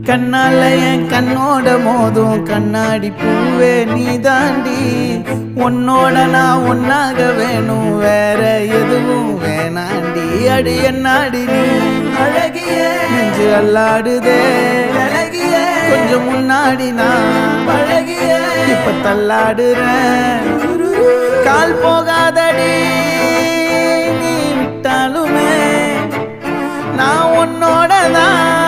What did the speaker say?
கண்ணால என் கண்ணோட மோதும் கண்ணாடி பூவே நீ தாண்டி உன்னோட நான் ஒன்னாக வேணும் வேற எதுவும் வேணாண்டி அடி என்னாடி நீ அழகிய நெஞ்சு அல்லாடுதே அழகிய கொஞ்சம் முன்னாடி நான் அழகிய இப்ப தள்ளாடுறேன் கால் போகாதடி நீ விட்டாலுமே நான் உன்னோட தான்